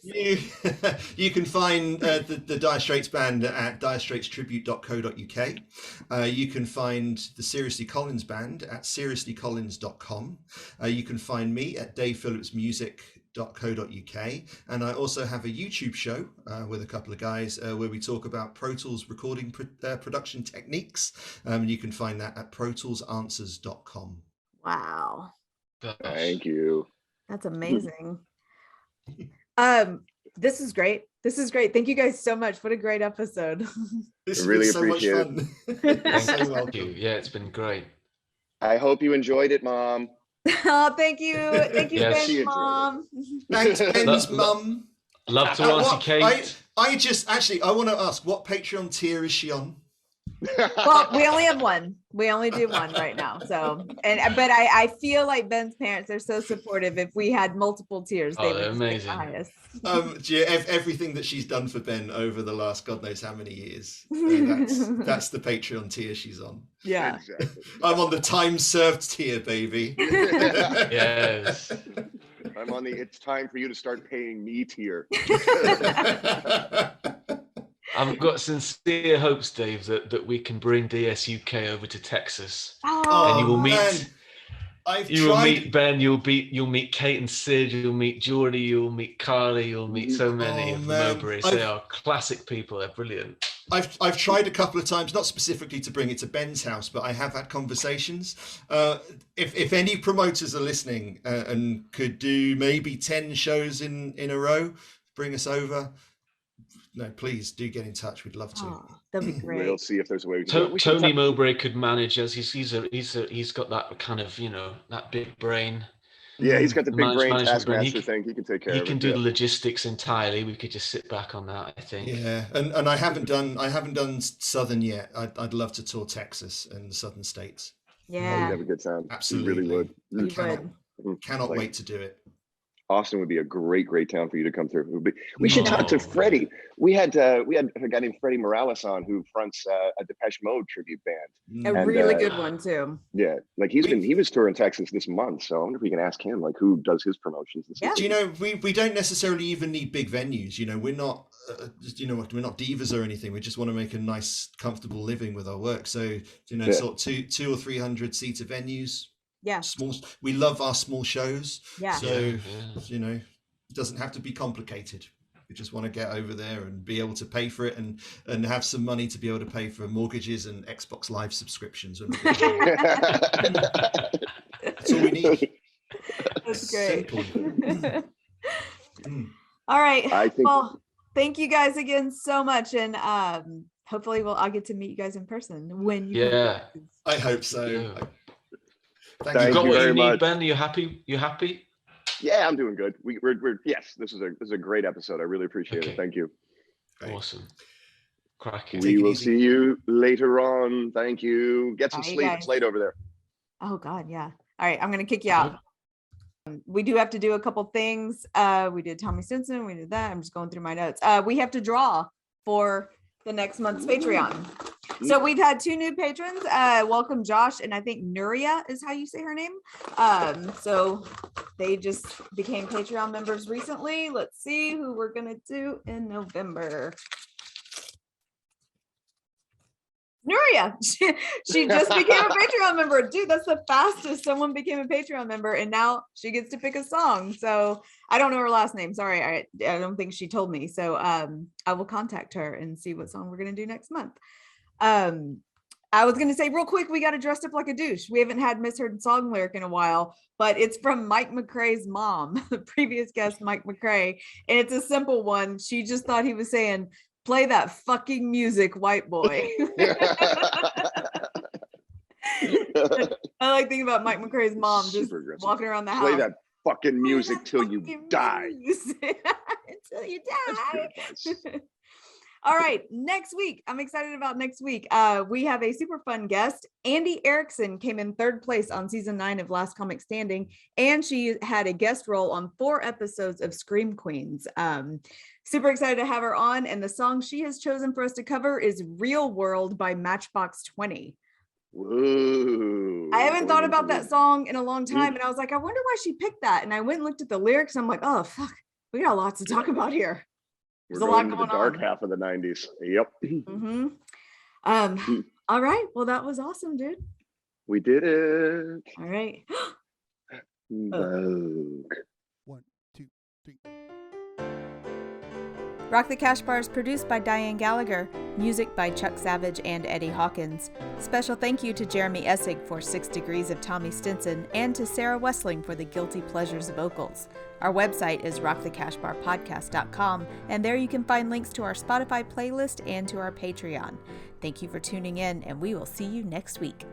you can find the Dire Straits band at direstraitstribute.co.uk. You can find the Seriously Collins band at seriouslycollins.com. You can find me at davephillipsmusic.co.uk, and I also have a YouTube show with a couple of guys where we talk about Pro Tools recording production techniques. You can find that at protoolsanswers.com. Wow. Thank you. That's amazing. This is great. Thank you guys so much. What a great episode. This has Really been so much appreciate fun. So Thank welcome. you. Yeah, it's been great. I hope you enjoyed it, Mom. Oh, thank you. Thank you, Yes. Ben's mom. Thanks, Ben's Lo- mum. Love to What- Auntie Kate. I just actually I want to ask, what Patreon tier is she on? Well, we only have one. We only do one right now. So, but I feel like Ben's parents are so supportive. If we had multiple tiers, they Oh, would they're just pick amazing. the highest. Everything that she's done for Ben over the last God knows how many years. That's the Patreon tier she's on. Yeah. Exactly. I'm on the time served tier, baby. Yes. I'm on the it's time for you to start paying me tier. I've got sincere hopes, Dave, that we can bring DSUK over to Texas, Oh, and you will meet. man. You will meet Ben. You'll meet Kate and Sid. You'll meet Geordie. You'll meet Carly. You'll meet so many Oh, of the man. Mowbrays. They are classic people. They're brilliant. I've tried a couple of times, not specifically to bring it to Ben's house, but I have had conversations. If any promoters are listening and could do maybe 10 shows in a row, bring us over. No, please do get in touch. We'd love to. oh, that'd be We'll great. see if there's a way we can do it. We should Tony talk- Mowbray could manage us. He's got that kind of that big brain. Yeah, he's got the The big brain management brain. taskmaster thing. He can take care He of can it. do yeah. the logistics entirely. We could just sit back on that, I think. Yeah, and I haven't done Southern yet. I'd love to tour Texas and the Southern states. Oh, you'd Yeah, have a good time. Absolutely. You really would. you Cannot, would. cannot Like- wait to do it. Austin would be a great town for you to come through. We should talk to Oh. Freddie. We had a guy named Freddie Morales on who fronts a Depeche Mode tribute band. A And, really good one too. Yeah, like he was touring Texas this month, so I wonder if we can ask him like who does his promotions. And Yeah. Do you know, we don't necessarily even need big venues. We're not we're not divas or anything. We just want to make a nice, comfortable living with our work. So Yeah. sort of 200 or 300 seater venues. Yeah, Small. We love our small shows. yeah. So Yeah. it doesn't have to be complicated. We just want to get over there and be able to pay for it and have some money to be able to pay for mortgages and Xbox Live subscriptions. That's all we need. That's great. Simple. All right. I think Well, thank you guys again so much, and hopefully, I'll get to meet you guys in person when you. Yeah. I hope so. Yeah. Thank Thank You got you what very you need, much. Ben? You happy? You happy? yeah, I'm doing good. We're yes, this is a great episode. I really appreciate Okay. it. Thank you. Great. Awesome. Cracking. Take We it will easy. see you later on. Thank you. Get some Bye, you sleep. guys. It's late over there. Oh God, yeah. All right, I'm gonna kick you out. We do have to do a couple things. We did Tommy Stinson. We did that. I'm just going through my notes. We have to draw for the next month's Patreon. So we've had 2 new patrons. Welcome Josh, and I think Nuria is how you say her name. So they just became Patreon members recently. Let's see who we're gonna do in November. Nuria, she just became a Patreon member. Dude, that's the fastest someone became a Patreon member, and now she gets to pick a song. So I don't know her last name. Sorry, I don't think she told me. So I will contact her and see what song we're gonna do next month. I was gonna say real quick, we got it dressed up like a douche. We haven't had misheard song lyric in a while, but it's from Mike McCrae's mom, the previous guest, Mike McCrae, and it's a simple one. She just thought he was saying, "Play that fucking music, white boy." I like thinking about Mike McCrae's mom just Super aggressive. walking around the house. Play that fucking "Play music that till you fucking die. music until you That's die. good advice. All right, next week. I'm excited about next week. We have a super fun guest. Andy Erickson came in 3rd place on season 9 of Last Comic Standing, and she had a guest role on 4 episodes of Scream Queens. Super excited to have her on, and the song she has chosen for us to cover is Real World by Matchbox 20. Whoa. I haven't thought about that song in a long time, and I was like, I wonder why she picked that. And I went and looked at the lyrics, and I'm like, oh, fuck, we got lots to talk about here. We're There's a lot going to going the dark on. half of the 90s. Yep. Mm-hmm. All right. Well, that was awesome, dude. We did it. All right. Vogue. 1, 2, 3. Rock the Cash Bar is produced by Diane Gallagher. Music by Chuck Savage and Eddie Hawkins. Special thank you to Jeremy Essig for 6 Degrees of Tommy Stinson and to Sara Wessling for the Guilty Pleasures vocals. Our website is rockthecashbarpodcast.com, and there you can find links to our Spotify playlist and to our Patreon. Thank you for tuning in, and we will see you next week.